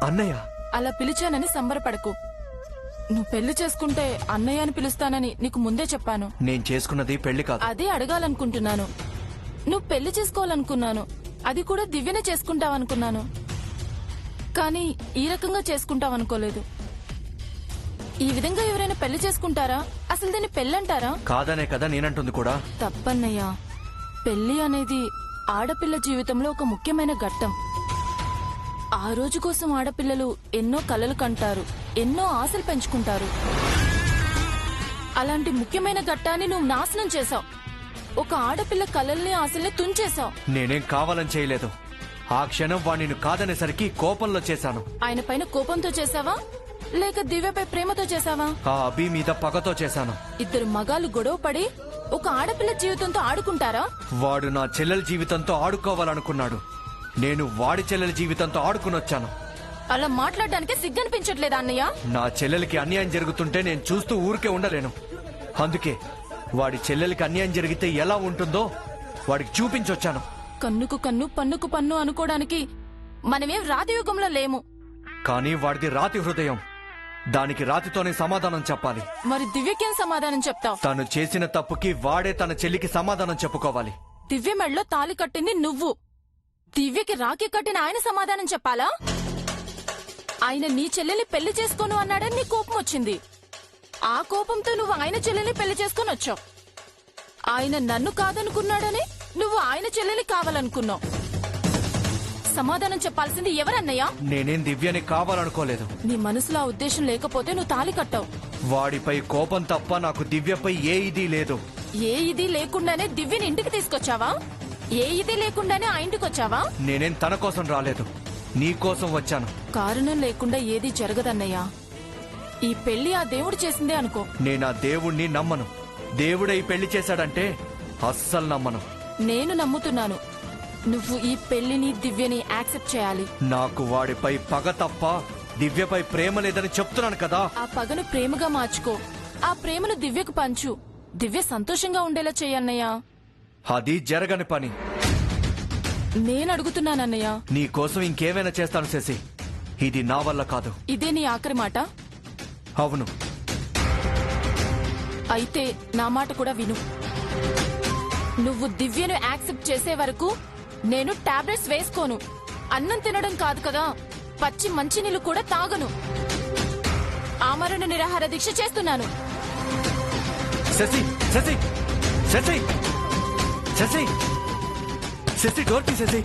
అన్నయ్య అలా పిలిచానని సంబరపడకు. నువ్వు పెళ్లి చేసుకుంటే అన్నయ్య అని పిలుస్తానని నీకు ముందే చెప్పాను. నేను చేసుకున్నది పెళ్లి కాదు. అదే అడగాలనుకుంటున్నాను. నువ్వు పెళ్లి చేసుకోవాలనుకున్నాను, అది కూడా దివ్యనే చేసుకుంటావనుకున్నాను. కానీ ఈ రకంగా చేసుకుంటావనుకోలేదు. ఈ విధంగా ఎవరైనా పెళ్లి చేసుకుంటారా? అసలు దీన్ని పెళ్ళంటారా? కాదనే కదా నేనంటుంది కూడా. తప్పన్నయ్యా. పెళ్లి అనేది ఆడపిల్ల జీవితంలో ఒక ముఖ్యమైన ఘట్టం. ఆ రోజు కోసం ఆడపిల్లలు ఎన్నో కలలు కంటారు, ఎన్నో ఆశలు పెంచుకుంటారు. అలాంటి ముఖ్యమైన ఘట్టాన్ని నువ్వు నాశనం చేశావు. ఒక ఆడపిల్ల కలల్ని ఆశల్ని తుంచేశావు. నేనేం కావాలని చేయలేదు. ఆ క్షణం వాణ్ణి కాదనేసరికి కోపంలో చేశాను. ఆయన పైన కోపంతో చేశావా, లేక దివ్యపై ప్రేమతో చేశావా? ఆ అభి మీద పగతో చేశాను. ఇద్దరు మగాళ్ళు గొడవ పడి ఒక ఆడపిల్ల జీవితంతో ఆడుకుంటారా? వాడు నా చెల్లెల జీవితంతో ఆడుకోవాలనుకున్నాడు. నేను వాడి చెల్లెల జీవితంతో ఆడుకునొచ్చాను. అలా మాట్లాడడానికి సిగ్గనిపించట్లేదా అన్నయ్య? నా చెల్లెలకి అన్యాయం జరుగుతుంటే నేను చూస్తూ ఊరికే ఉండలేను. అందుకే వాడి చెల్లెలకి అన్యాయం జరిగితే ఎలా ఉంటుందో వాడికి చూపించొచ్చాను. కన్నుకు కన్ను పన్నుకు పన్ను అనుకోవడానికి మనమేం రాతియుగంలో లేము. కానీ వాడిది రాతి హృదయం. దానికి రాతితోనే సమాధానం చెప్పాలి. మరి దివ్యకేం సమాధానం చెప్తావు? తను చేసిన తప్పుకి వాడే తన చెల్లికి సమాధానం చెప్పుకోవాలి. దివ్య మెడలో తాళి కట్టింది నువ్వు. దివ్యకి రాఖీ కట్టిన ఆయన సమాధానం చెప్పాలా? ఆయన నీ చెల్లెల్ని పెళ్లి చేసుకోను అన్నాడని నీ కోపం వచ్చింది. ఆ కోపంతో నువ్వు ఆయన చెల్లెల్ని పెళ్లి చేసుకుని వచ్చావు. ఆయన నన్ను కాదనుకున్నాడని నువ్వు ఆయన చెల్లెల్ని కావాలనుకున్నావు. సమాధానం చెప్పాల్సింది ఎవరన్నయ్యా? నేనేం దివ్యని కావాలనుకోలేదు. నీ మనసులో ఆ ఉద్దేశం లేకపోతే నువ్వు తాళి కట్టావు. వాడిపై కోపం తప్ప నాకు దివ్యపై ఏ ఇది లేదు. ఏ ఇది లేకుండానే దివ్యని ఇంటికి తీసుకొచ్చావా? ఏ ఇది లేకుండానే ఆ ఇంటికి వచ్చావా? నేనేం తన కోసం రాలేదు, నీ కోసం వచ్చాను. కారణం లేకుండా ఏది జరగదన్నయ్యా. ఈ పెళ్లి ఆ దేవుడు చేసిందే అనుకో. నేనా దేవుణ్ణి నమ్మను. దేవుడే ఈ పెళ్లి చేశాడంటే అస్సలు నమ్మను. నేను నమ్ముతున్నాను. నువ్వు ఈ పెళ్లిని దివ్యని యాక్సెప్ట్ చేయాలి. నాకు వాడిపై పగ తప్ప దివ్యపై ప్రేమ లేదని చెప్తున్నాను కదా. ఆ పగను ప్రేమగా మార్చుకో. ఆ ప్రేమను దివ్యకు పంచు. దివ్య సంతోషంగా ఉండేలా చెయ్యన్నయ్యా. అది జరగని పని. నేను అడుగుతున్నానన్నయ్యా. నీ కోసం ఇంకేమైనా చేస్తాను శశి. ఇది నా వల్ల కాదు. ఇదే నీ ఆఖరి మాట? అవును. అయితే నా మాట కూడా విను. నువ్వు దివ్యను యాక్సెప్ట్ చేసే వరకు నేను టాబ్లెట్స్ వేసుకోను. అన్నం తినడం కాదు కదా, పచ్చి మంచినీళ్లు కూడా తాగను. ఆమరణ నిరాహార దీక్ష చేస్తున్నాను. శశి శశి శశి శశి శశి డోర్ తీ. శశి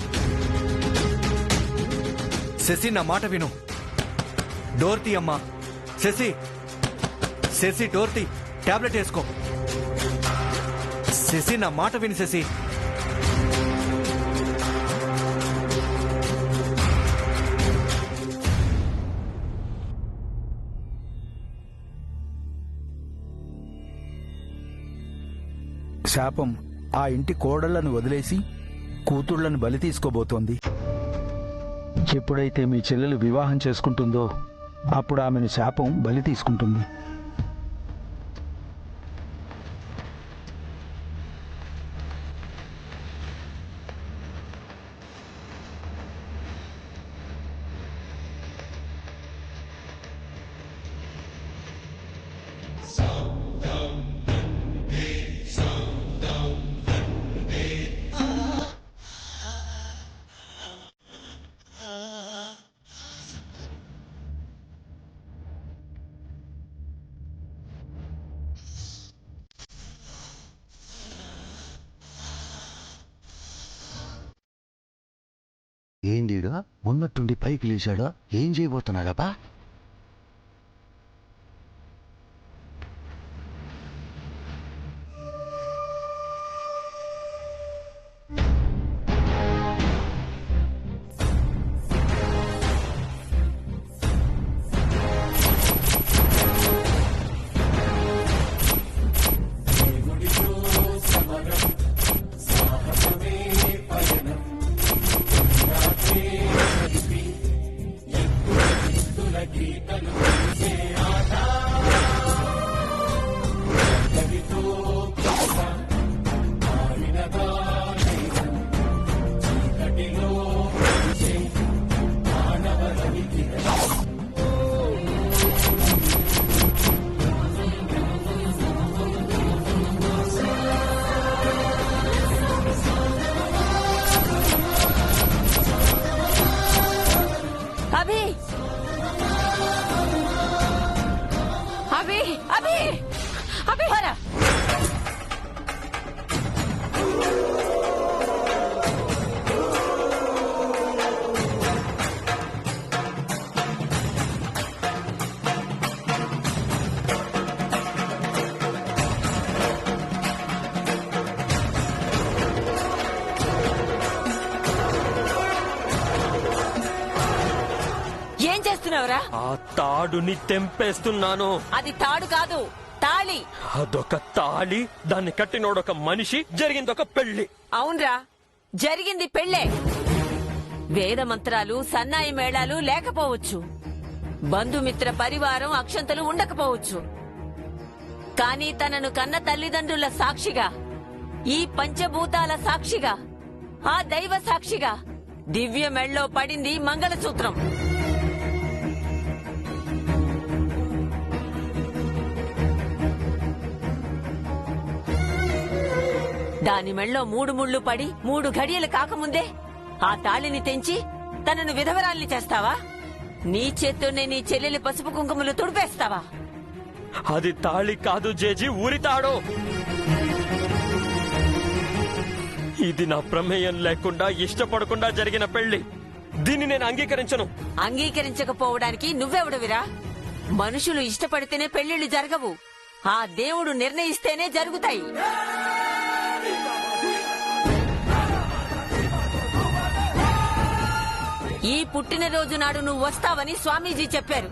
శశి నా మాట విను. డోర్ తీ అమ్మా. శశి శశి డోర్ తీ. టాబ్లెట్ వేసుకో. శశి నా మాట విను. శశి శాపం ఆ ఇంటి కోడళ్లను వదిలేసి కూతుళ్లను బలి తీసుకోబోతోంది. ఎప్పుడైతే మీ చెల్లెలు వివాహం చేసుకుంటుందో అప్పుడు ఆమెను శాపం బలి తీసుకుంటుంది. ఏందిగా ఉన్నట్టుండి పైకి లేచాడా? ఏం చేయబోతున్నాడబ్బా? అభి అభి అభి అభి హరా ఏం చేస్తున్నావురా? ఆ తాడుని తెంపేస్తున్నాను. అది తాడు కాదు, తాళి. అదొక తాళి, దాన్ని కట్టినోడొక మనిషి, జరిగిందొక పెళ్లి. అవునరా, జరిగింది పెళ్ళే. వేద మంత్రాలు, సన్నాయి మేళాలు లేకపోవచ్చు, బంధుమిత్ర పరివారం అక్షంతలు ఉండకపోవచ్చు, కానీ తనను కన్న తల్లిదండ్రుల సాక్షిగా, ఈ పంచభూతాల సాక్షిగా, ఆ దైవ సాక్షిగా దివ్య మెళ్ళో పడింది మంగళసూత్రం. దాని మెళ్ళో 3 ముళ్ళు పడి 3 ఘడియలు కాకముందే ఆ తాళిని తెంచి తనను విధవరాల్ని చేస్తావా? నీ చేత్తోనే నీ చెల్లెలి పసుపు కుంకుమలు తుడిపేస్తావా? అది తాళి కాదు జేజీ, ఊరి తాడు. ఇది నా ప్రమేయం లేకుండా, ఇష్టపడకుండా జరిగిన పెళ్లి. దీన్ని నేను అంగీకరించను. అంగీకరించకపోవడానికి నువ్వెవడవిరా? మనుషులు ఇష్టపడితేనే పెళ్లిళ్లు జరగవు, ఆ దేవుడు నిర్ణయిస్తేనే జరుగుతాయి. ఈ పుట్టినరోజు నాడు నువ్వు వస్తావని స్వామీజీ చెప్పారు,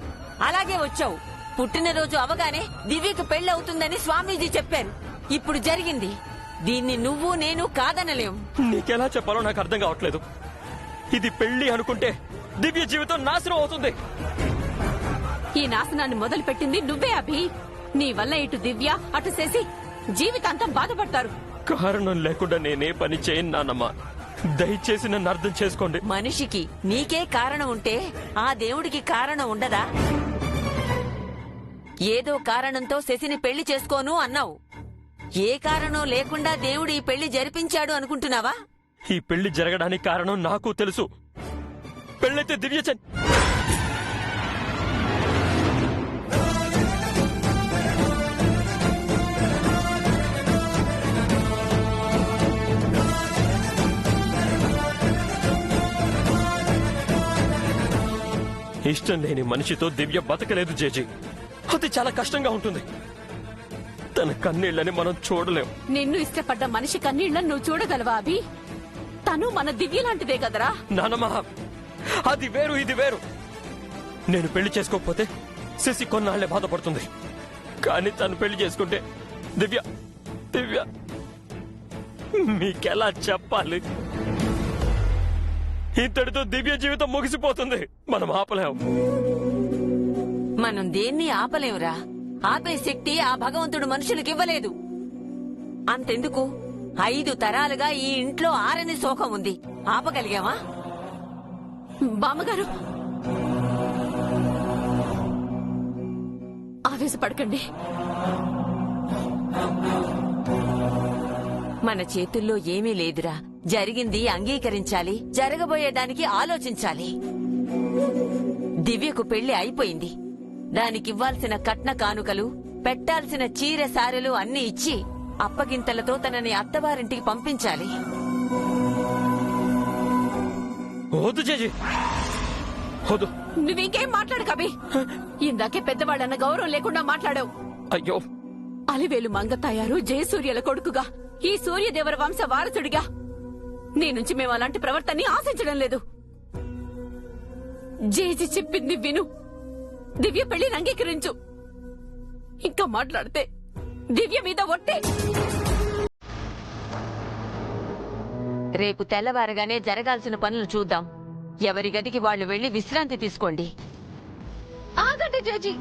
అలాగే వచ్చావు. పుట్టినరోజు అవగానే దివ్యకు పెళ్లి అవుతుందని స్వామీజీ చెప్పారు, ఇప్పుడు జరిగింది. దీన్ని నువ్వు నేను కాదనలేం. నీకెలా చెప్పాలో నాకు అర్థం కావట్లేదు. ఇది పెళ్లి అనుకుంటే దివ్య జీవితం నాశనం అవుతుంది. ఈ నాశనాన్ని మొదలుపెట్టింది నువ్వే అభి. నీ వల్ల ఇటు దివ్య అటు చేసి జీవితాంతం బాధపడతారు. కారణం లేకుండా నేనే పని చేయను నాన్నమ్మా, దయచేసి నన్ను అర్థం చేసుకోండి. మనిషికి నీకే కారణం ఉంటే ఆ దేవుడికి కారణం ఉండదా? ఏదో కారణంతో శశిని పెళ్లి చేసుకోను అన్నావు. ఏ కారణం లేకుండా దేవుడు ఈ పెళ్లి జరిపించాడు అనుకుంటున్నావా? ఈ పెళ్లి జరగడానికి కారణం నాకు తెలుసు. పెళ్ళైతే దివ్య ఇష్టం లేని మనిషితో దివ్య బతకలేదు జేజీ. అది చాలా కష్టంగా ఉంటుంది. తన కన్నీళ్లని మనం చూడలేం. నిన్ను ఇష్టపడ్డ మనిషి కన్నీళ్లను నువ్వు చూడగలవా అభి? తను మన దివ్య లాంటిదే కదరా. నానమ్మా, అది వేరు ఇది వేరు. నేను పెళ్లి చేసుకోకపోతే శశి కొన్నాళ్లే బాధపడుతుంది, కానీ తను పెళ్లి చేసుకుంటే దివ్య దివ్య మీకెలా చెప్పాలి? ఇంతటితో దివ్య జీవితం ముగిసిపోతుంది. మనం ఆపలేం. మనం దేన్ని ఆపలేవురా. ఆపే శక్తి ఆ భగవంతుడు మనుషులకు ఇవ్వలేదు. అంతెందుకు, 5 తరాలుగా ఈ ఇంట్లో ఆరని శోకం ఉంది, ఆపగలిగామా? బామ్మగారు, ఆవేశపడకండి. మన చేతుల్లో ఏమీ లేదురా. జరిగింది అంగీకరించాలి, జరగబోయేదానికి ఆలోచించాలి. దివ్యకు పెళ్లి అయిపోయింది. దానికివ్వాల్సిన కట్న కానుకలు, పెట్టాల్సిన చీర సారెలు అన్నీ ఇచ్చి అప్పగింతలతో తనని అత్తవారింటికి పంపించాలి. వద్దు జేజీ, వద్దు. నువ్వింకేం మాట్లాడు కవి. ఇందాకే పెద్దవాళ్ళన్న గౌరవం లేకుండా మాట్లాడావు. అయ్యో, అలివేలు మంగ తయారు జయసూర్యల కొడుకుగా, ఈ సూర్యదేవర వంశ వారసుడిగా నీ నుంచి మేము అలాంటి ప్రవర్తనని ఆశించడం లేదు. జేజీ చెప్పింది విను, దివ్య పెళ్లిని అంగీకరించు. ఇంకా మాట్లాడితే దివ్య మీద ఒట్టే. రేపు తెల్లవారగానే జరగాల్సిన పనులు చూద్దాం. ఎవరి గదికి వాళ్లు వెళ్లి విశ్రాంతి తీసుకోండి. ఆగండి జేజీ.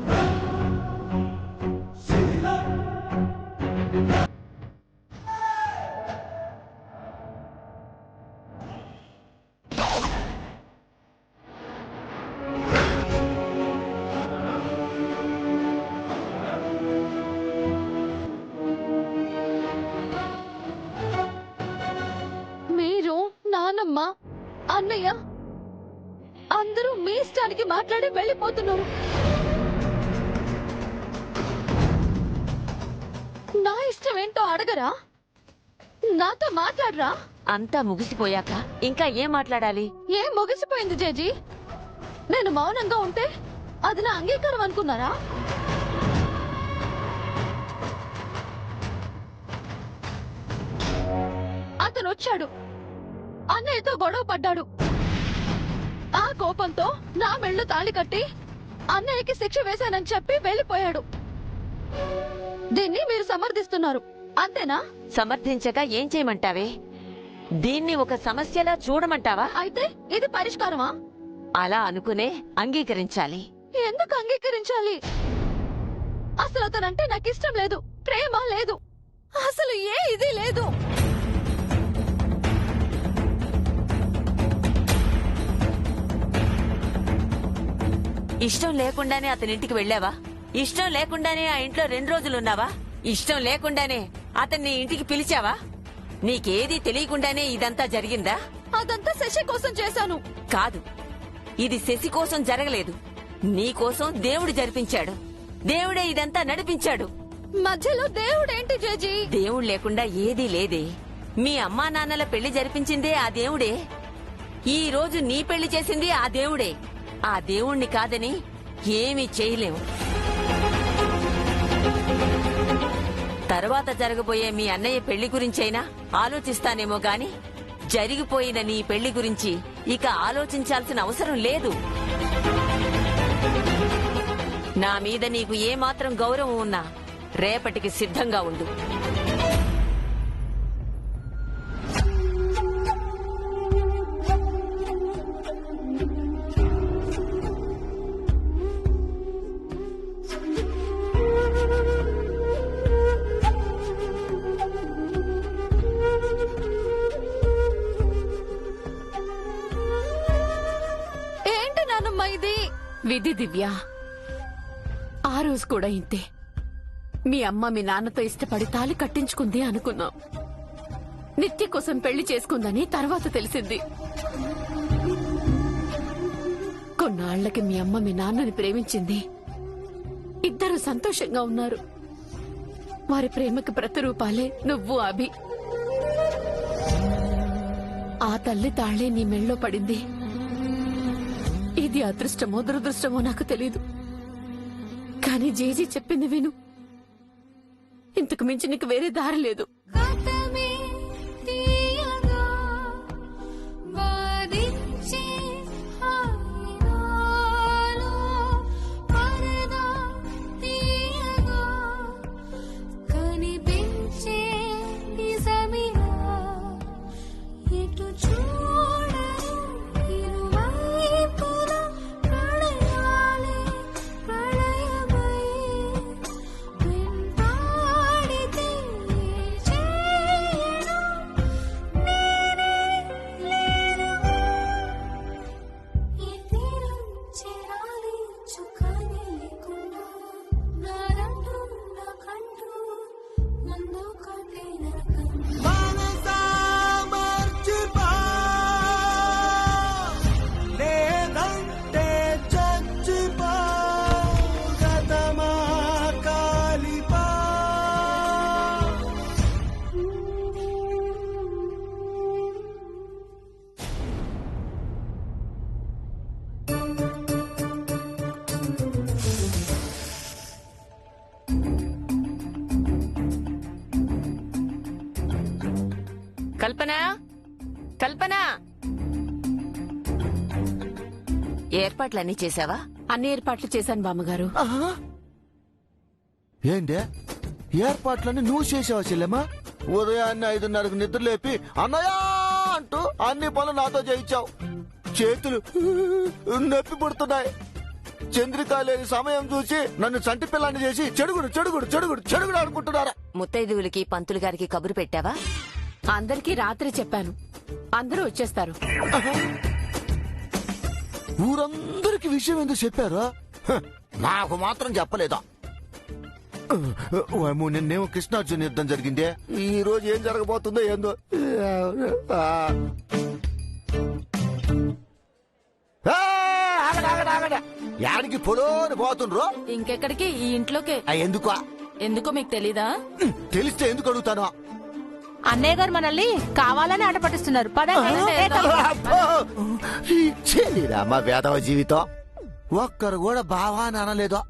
మీరు, నానమ్మ, అన్నయ్య అందరూ మీ ఇష్టానికి మాట్లాడి వెళ్ళిపోతున్నారు. నా ఇష్టం ఏంటో అడగరా? నాతో మాట్లాడరా? అంతా ముగిసిపోయాక ఇంకా ఏం మాట్లాడాలి? ఏం ముగిసిపోయింది జేజీ? నేను మౌనంగా ఉంటే అది నా అంగీకారం అనుకున్నారా? అతను వచ్చాడు, అన్నయ్యతో గొడవ పడ్డాడు. ఆ కోపంతో నా మెళ్ళు తాళి కట్టి అన్నయ్యకి శిక్ష వేశానని చెప్పి వెళ్ళిపోయాడు. దీన్ని మీరు సమర్థిస్తున్నారు, అంతేనా? సమర్థించక ఏం చేయమంటావే? దీన్ని ఒక సమస్యలా చూడమంటావా? అయితే ఇది పరిష్కారమా? అలా అనుకునే అంగీకరించాలి. ఎందుకు అంగీకరించాలి? అసలు అతనంటే నాకు ఇష్టం లేదు, ప్రేమ లేదు, అసలు ఇది లేదు. ఇష్టం లేకుండానే అతనింటికి వెళ్ళావా? ఇష్టం లేకుండానే ఆ ఇంట్లో 2 రోజులున్నావా? ఇష్టం లేకుండానే అతన్ని ఇంటికి పిలిచావా? నీకేదీ తెలియకుండానే ఇదంతా జరిగిందా? అదంతా శశి కోసం చేశాను. కాదు, ఇది శశి కోసం జరగలేదు. నీ కోసం దేవుడు జరిపించాడు. దేవుడే ఇదంతా నడిపించాడు. మధ్యలో దేవుడేంటి జేజీ? దేవుడు లేకుండా ఏదీ లేదే. మీ అమ్మా నాన్నల పెళ్లి జరిపించిందే ఆ దేవుడే. ఈ రోజు నీ పెళ్లి చేసింది ఆ దేవుడే. ఆ దేవుణ్ణి కాదని ఏమీ చేయలేము. తర్వాత జరగబోయే మీ అన్నయ్య పెళ్లి గురించైనా ఆలోచిస్తానేమో గాని జరిగిపోయిన నీ పెళ్లి గురించి ఇక ఆలోచించాల్సిన అవసరం లేదు. నా మీద నీకు ఏమాత్రం గౌరవం ఉన్నా రేపటికి సిద్ధంగా ఉండు. ఏంటి నాన్నమ్మ ఇది? విధి దివ్య, ఆ రోజు కూడా ఇంతే. మీ అమ్మ మీ నాన్నతో ఇష్టపడి తాళి కట్టించుకుంది అనుకున్నాం. నిత్య కోసం పెళ్లి చేసుకుందని తర్వాత తెలిసింది. కొన్నాళ్లకి మీ అమ్మ మీ నాన్నని ప్రేమించింది. ఇద్దరు సంతోషంగా ఉన్నారు. వారి ప్రేమకి ప్రతిరూపాలే నువ్వు, అభి. ఆ తల్లి తాళ్లే నీ మెళ్ళో పడింది. ఇది అదృష్టమో దురదృష్టమో నాకు తెలీదు, కానీ జేజీ చెప్పింది విను. ఇంతకు మించి నీకు వేరే దారి లేదు. కల్పన, కల్పన, ఏర్పాట్లన్నీ చేశావా? అన్ని ఏర్పాట్లు చేశాను బామ్మగారు. ఏంటే ఏర్పాట్లన్నీ నువ్వు చేసావా చెల్లెమ్మా? ఉదయాన్నే 5:30కు నిద్ర లేపి అన్నయ్య అంటూ అన్ని పనులు నాతో చేయించావు. చేతులు నొప్పి పుడుతున్నాయి. చంద్రిక లేని సమయం చూసి నన్ను చంటి పిల్లాన్ని చేసి చెడుగుడు చెడుగుడు చెడుగుడు చెడుగుడు అనుకుంటున్నారా? ముత్తైదువులకి పంతులు గారికి కబురు పెట్టావా? అందరికీ రాత్రి చెప్పాను, అందరూ వచ్చేస్తారు. ఊరందరికి విషయం ఎందుకు చెప్పారు? నాకు మాత్రం చెప్పలేదా? నిన్నేమో కృష్ణార్జున యుద్ధం జరిగిందే, ఈ రోజు ఏం జరగబోతుందో ఏందో. ఆ యాడికి పొలోని పోతుండ్రు ఇంకెక్కడికి ఈ ఇంట్లోకే ఎందుకు ఎందుకో మీకు తెలీదా? తెలిస్తే ఎందుకు అడుగుతాను అన్నయ్య గారు మనల్ని కావాలని ఆట పట్టిస్తున్నారు. ఇచ్చేదిరామా వేదవ జీవితం. ఒక్కరు కూడా బావా అని అనలేదో.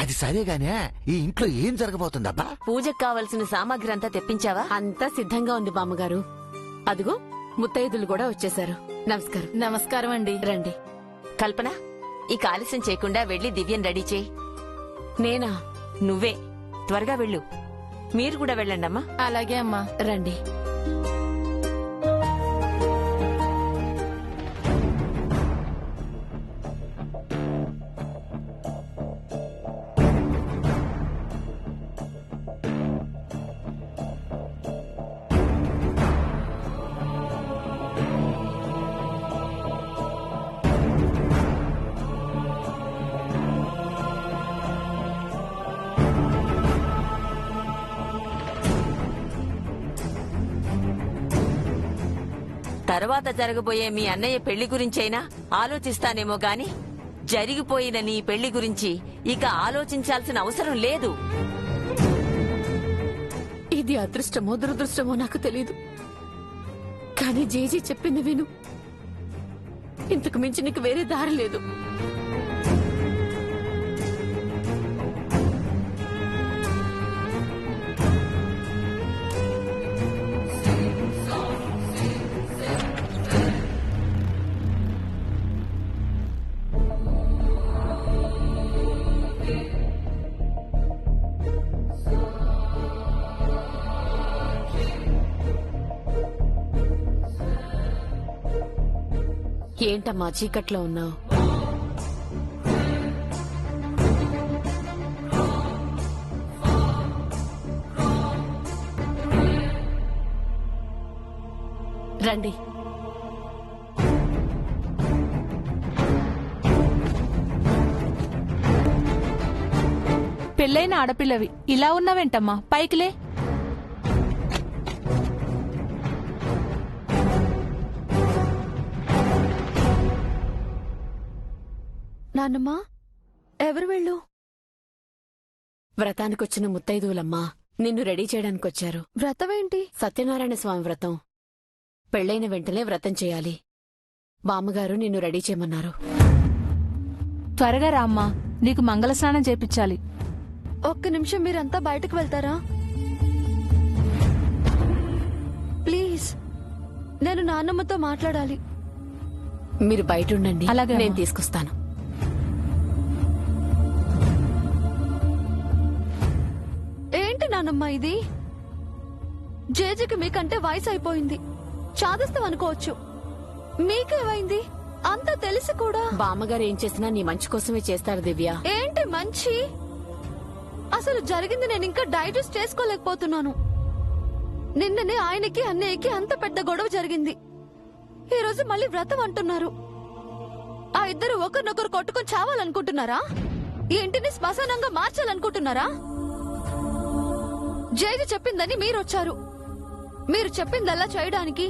అది సరేగానే ఈ ఇంట్లో ఏం జరగబోతుందబ్బా? పూజకు కావలసిన సామాగ్రి అంతా తెప్పించావా? అంతా సిద్ధంగా ఉంది బామ్మగారు. అదిగో ముత్తైదులు కూడా వచ్చేశారు. నమస్కారం. నమస్కారం అండి. రండి. కల్పన, ఈ ఆలస్యం చేయకుండా వెళ్లి దివ్యం రెడీ చేయి. నేనా? నువ్వే త్వరగా వెళ్ళు. మీరు కూడా వెళ్ళండమ్మా. అలాగే అమ్మా. రండి. తర్వాత జరగబోయే మీ అన్నయ్య పెళ్లి గురించైనా ఆలోచిస్తానేమో గాని జరిగిపోయిన నీ పెళ్లి గురించి ఇక ఆలోచించాల్సిన అవసరం లేదు. ఇది అదృష్టమో దురదృష్టమో నాకు తెలీదు, కానీ జేజీ చెప్పింది విను. ఇంతకు మించి నీకు వేరే దారి లేదు. ఏంటమ్మా చీకట్లో ఉన్నావు? రండి. పెళ్ళైన ఆడపిల్లవి ఇలా ఉన్నావేంటమ్మా? పైకిలే. నాన్నమ్మా, ఎవరు వెళ్ళు? వ్రతానికొచ్చిన ముత్తైదువులమ్మా నిన్ను రెడీ చేయడానికొచ్చారు. వ్రతమేంటి? సత్యనారాయణ స్వామి వ్రతం. పెళ్లైన వెంటనే వ్రతం చేయాలి. బామ్మగారు నిన్ను రెడీ చేయమన్నారు. త్వరగా రామ్మా, నీకు మంగళ స్నానం చేపించాలి. ఒక్క నిమిషం మీరంతా బయటకు వెళ్తారా ప్లీజ్? నేను నాన్నమ్మతో మాట్లాడాలి. మీరు బయటుండండి, అలాగే నేను అమ్మా. తీసుకొస్తాను. ఏంటి నాన్నమ్మ ఇది? జేజీకి మీకంటే వయసు అయిపోయింది, చాదస్తాం అనుకోవచ్చు. మీకేమైంది? అంతా తెలిసి కూడా బామ్మగారు ఏం చేసినా నీ మంచి కోసమే చేస్తారు దివ్య. ఏంటి మంచి? అసలు జరిగింది నేను ఇంకా డైజెస్ట్ చేసుకోలేకపోతున్నాను. నిన్ననే ఆయనకి అన్నయ్యకి అంత పెద్ద గొడవ జరిగింది. ఈ రోజు మళ్ళీ వ్రతం అంటున్నారు. ఆ ఇద్దరు ఒకరినొకరు కొట్టుకొని చావాలనుకుంటున్నారా? ఈ ఇంటిని శ్మశానంగా మార్చాలనుకుంటున్నారా? జేజీ చెప్పిందని మీరొచ్చారు. మీరు చెప్పిందల్లా చేయడానికి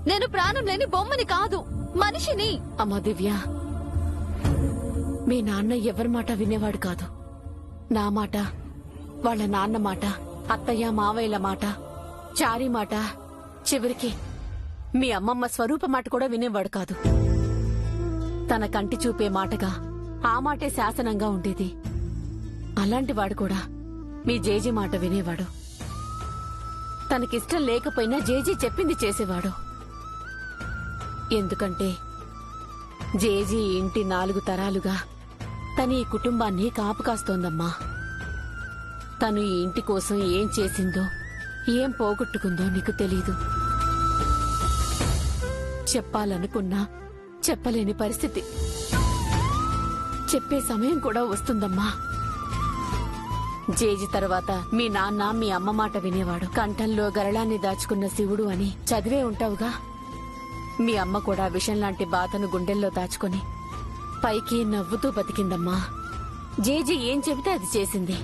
నేను ప్రాణం లేని బొమ్మని కాదు, మనిషిని. అమ్మా దివ్య, మీ నాన్న ఎవరి మాట వినేవాడు కాదు. నా మాట, వాళ్ళ నాన్న మాట, అత్తయ్య మావయ్యల మాట, చారి మాట, చివరికి మీ అమ్మమ్మ స్వరూప మాట కూడా వినేవాడు కాదు. తన కంటి చూపే మాటగా ఆ మాటే శాసనంగా ఉండేది. అలాంటివాడు కూడా మీ జేజీ మాట వినేవాడు. తనకిష్టం లేకపోయినా జేజీ చెప్పింది చేసేవాడు. ఎందుకంటే జేజీ ఇంటి 4 తరాలుగా తన ఈ కుటుంబాన్ని కాపు కాస్తోందమ్మా. తను ఈ ఇంటి కోసం ఏం చేసిందో, ఏం పోగొట్టుకుందో నీకు తెలీదు. చెప్పాలనుకున్నా చెప్పలేని పరిస్థితి. చెప్పే సమయం కూడా వస్తుందమ్మా. జేజీ తర్వాత మీ నాన్న మీ అమ్మ మాట వినేవాడు. కంఠంలో గరళాన్ని దాచుకున్న శివుడు అని చదివే ఉంటావుగా. మీ అమ్మ కూడా విషం లాంటి బాధను గుండెల్లో దాచుకుని పైకి నవ్వుతూ బతికిందమ్మా. జేజీ ఏం చెబితే అది చేసింది.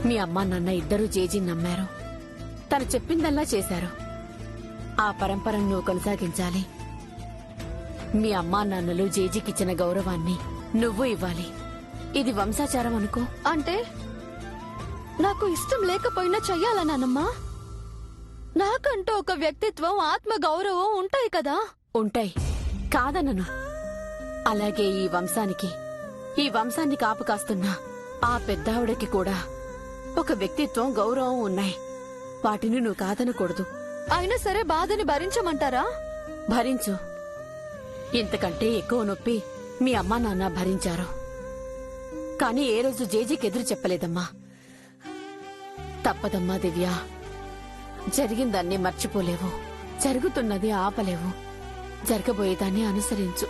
మీ అమ్మ నాన్న ఇద్దరూ జేజీ నమ్మారు. తను చెప్పిందల్లా చేశారు. ఆ పరంపరను నువ్వు కొనసాగించాలి. మీ అమ్మా నాన్నలు జేజీకిచ్చిన గౌరవాన్ని నువ్వు ఇవ్వాలి. ఇది వంశాచారం అనుకో. అంటే నాకు ఇష్టం లేకపోయినా చెయ్యాలా నానమ్మా? నాకంటూ ఒక వ్యక్తిత్వం, ఆత్మ గౌరవం ఉంటాయి కదా. ఉంటాయి, కాదనను. అలాగే ఈ వంశాన్ని కాపు కాస్తున్న ఆ పెద్దావిడకి కూడా ఒక వ్యక్తిత్వం, గౌరవం ఉన్నాయి. వాటిని నువ్వు కాదనకూడదు. అయినా సరే బాధని భరించమంటారా? భరించు. ఇంతకంటే ఎక్కువ నొప్పి మీ అమ్మా నాన్న భరించారు. కానీ ఏ రోజు జేజీకి ఎదురు చెప్పలేదమ్మా. తప్పదమ్మా దివ్య. జరిగిందాన్ని మర్చిపోలేవు, జరుగుతున్నది ఆపలేవు. జరగబోయేదాన్ని అనుసరించు.